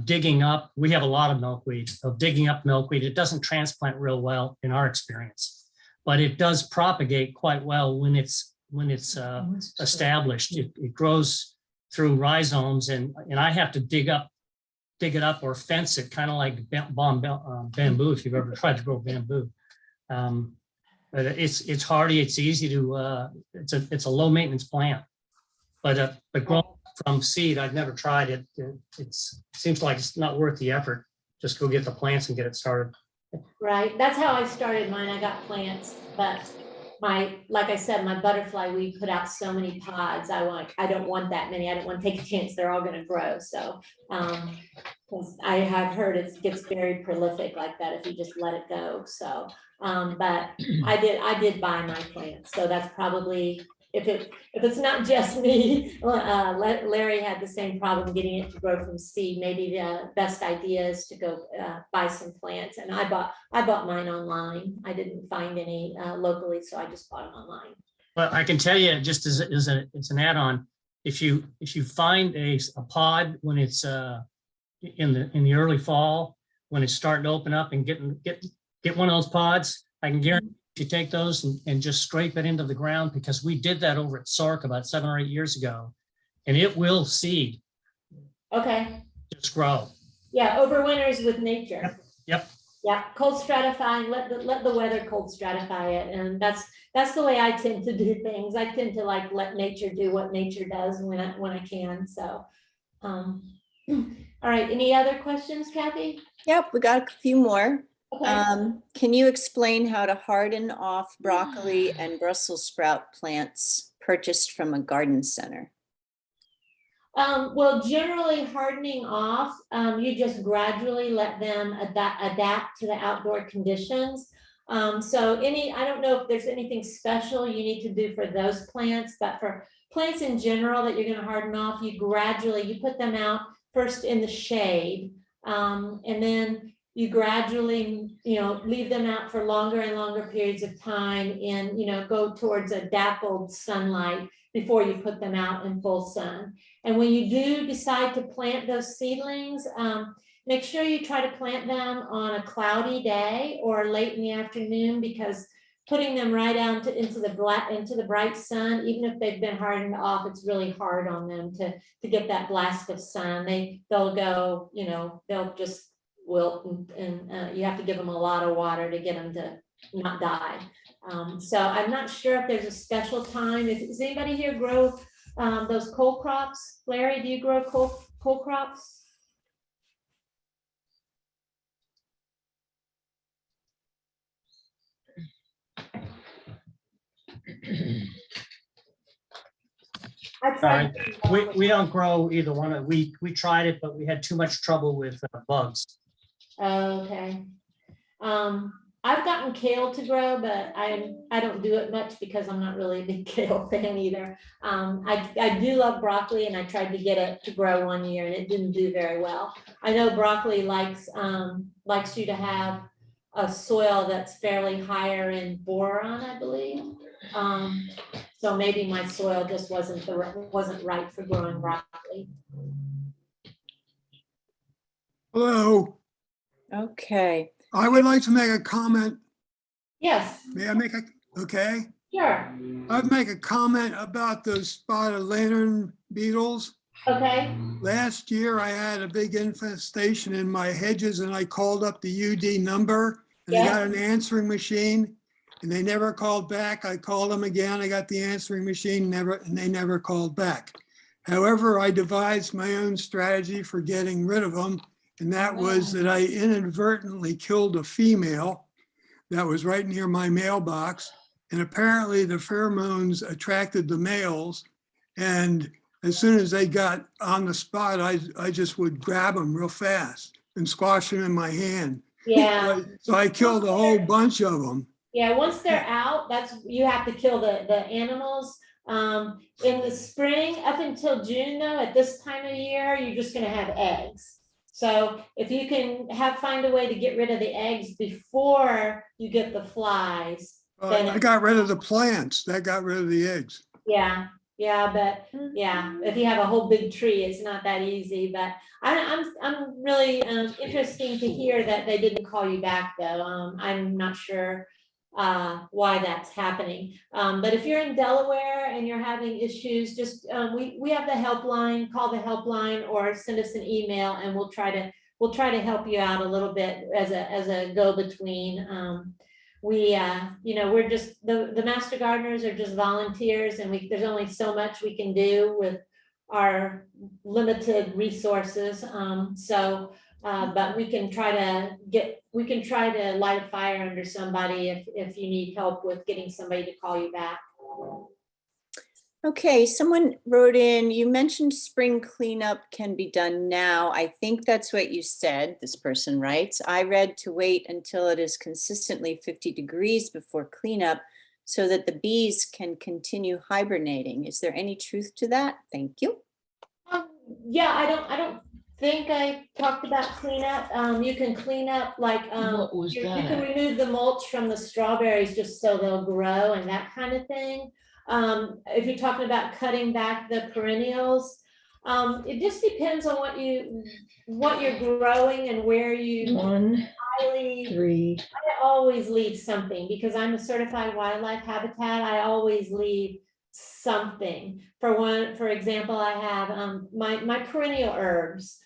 digging up. We have a lot of milkweed, of digging up milkweed. It doesn't transplant real well in our experience, but it does propagate quite well when it's established. It grows through rhizomes, and I have to dig it up or fence it, kind of like bamboo, if you've ever tried to grow bamboo. But it's hardy, it's easy to, it's a low maintenance plant. But growing from seed, I've never tried it. It seems like it's not worth the effort. Just go get the plants and get it started. Right, that's how I started mine. I got plants, but like I said, my butterfly weed put out so many pods. I don't want that many. I don't want to take a chance they're all going to grow. So because I have heard it gets very prolific like that if you just let it go. So but I did buy my plants. So that's probably, if it's not just me, Larry had the same problem getting it to grow from seed. Maybe the best idea is to go buy some plants. And I bought mine online. I didn't find any locally, so I just bought them online. Well, I can tell you, just as it's an add-on, if you find a pod when it's in the early fall, when it's starting to open up and get one of those pods, I can guarantee you take those and just scrape it into the ground, because we did that over at Sark about 7 or 8 years ago, and it will seed. Okay. Just grow. Yeah, overwinters with nature. Yep. Yeah, cold stratifying, let the weather cold stratify it. And that's the way I tend to do things. I tend to like let nature do what nature does when I can. So all right, any other questions, Kathy? Yep, we got a few more. Okay. Can you explain how to harden off broccoli and Brussels sprout plants purchased from a garden center? Well, generally hardening off, you just gradually let them adapt to the outdoor conditions. So I don't know if there's anything special you need to do for those plants, but for plants in general that you're going to harden off, you put them out first in the shade. And then you gradually, leave them out for longer and longer periods of time and, go towards a dappled sunlight before you put them out in full sun. And when you do decide to plant those seedlings, make sure you try to plant them on a cloudy day or late in the afternoon, because putting them right out into the bright sun, even if they've been hardened off, it's really hard on them to get that blast of sun. They'll go, they'll just wilt, and you have to give them a lot of water to get them to not die. So I'm not sure if there's a special time. Does anybody here grow those cole crops? Larry, do you grow cole crops? Sorry, we don't grow either one. We tried it, but we had too much trouble with bugs. Okay. I've gotten kale to grow, but I don't do it much because I'm not really a big kale fan either. I do love broccoli, and I tried to get it to grow one year and it didn't do very well. I know broccoli likes you to have a soil that's fairly higher in boron, I believe. So maybe my soil just wasn't right for growing broccoli. Hello, Okay. I would like to make a comment. Yes, May I make a, okay? sure. I'd make a comment about the spotted lantern beetles. Okay. Last year, I had a big infestation in my hedges and I called up the UD number and I got an answering machine and they never called back. I called them again. I got the answering machine, and they never called back. However, I devised my own strategy for getting rid of them. And that was that I inadvertently killed a female that was right near my mailbox. And apparently the pheromones attracted the males. And as soon as they got on the spot, I just would grab them real fast and squash them in my hand. Yeah. So I killed a whole bunch of them. Yeah, once they're out, you have to kill the animals. In the spring, up until June though, at this time of year, you're just gonna have eggs. So if you can find a way to get rid of the eggs before you get the flies. I got rid of the plants. That got rid of the eggs. Yeah, but if you have a whole big tree, it's not that easy. But I'm really interesting to hear that they didn't call you back though. I'm not sure why that's happening. But if you're in Delaware and you're having issues, just we have the helpline, call the helpline or send us an email and we'll try to help you out a little bit as a go-between. We're just the master gardeners are just volunteers, and there's only so much we can do with our limited resources. But we can try to light a fire under somebody if you need help with getting somebody to call you back. Okay, someone wrote in, you mentioned spring cleanup can be done now. I think that's what you said, this person writes. I read to wait until it is consistently 50 degrees before cleanup so that the bees can continue hibernating. Is there any truth to that? Thank you. Yeah, I don't think I talked about cleanup. You can clean up like you can remove the mulch from the strawberries just so they'll grow and that kind of thing. If you're talking about cutting back the perennials, it just depends on what you're growing and where you. I always leave something because I'm a certified wildlife habitat. I always leave something. For example, I have my perennial herbs.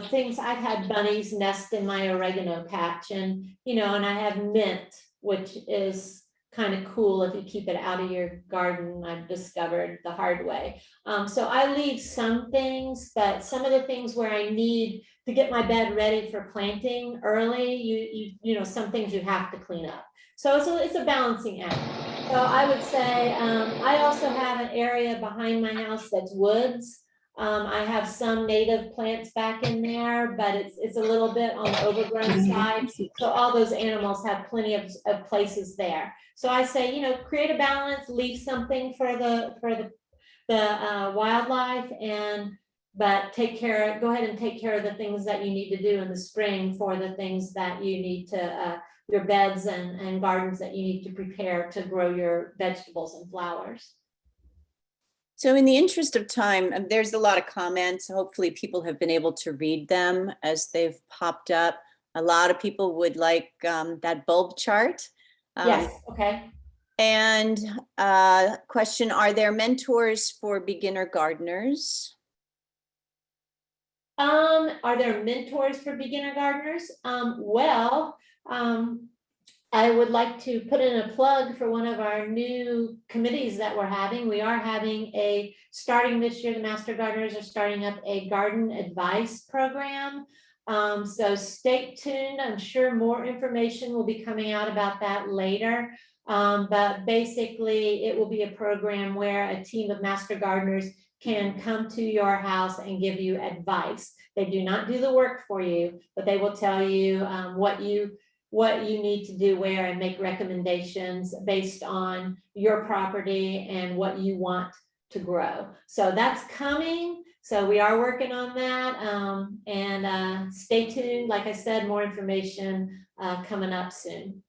Things. I've had bunnies nest in my oregano patch, and and I have mint, which is kind of cool if you keep it out of your garden. I've discovered the hard way. So I leave some things, but some of the things where I need to get my bed ready for planting early, some things you have to clean up. So it's a balancing act. So I would say I also have an area behind my house that's woods. I have some native plants back in there, but it's a little bit on the overgrown side. So all those animals have plenty of places there. So I say, create a balance, leave something for the wildlife, and But go ahead and take care of the things that you need to do in the spring for the things that you need to, your beds and gardens that you need to prepare to grow your vegetables and flowers. So in the interest of time, there's a lot of comments. Hopefully people have been able to read them as they've popped up. A lot of people would like that bulb chart. Yes, okay. And question, are there mentors for beginner gardeners? Are there mentors for beginner gardeners? I would like to put in a plug for one of our new committees that we're having. We are having starting this year, the Master Gardeners are starting up a garden advice program. So stay tuned. I'm sure more information will be coming out about that later. But basically it will be a program where a team of Master Gardeners can come to your house and give you advice. They do not do the work for you, but they will tell you what you need to do where and make recommendations based on your property and what you want to grow. So that's coming. So we are working on that, and stay tuned. Like I said, more information coming up soon.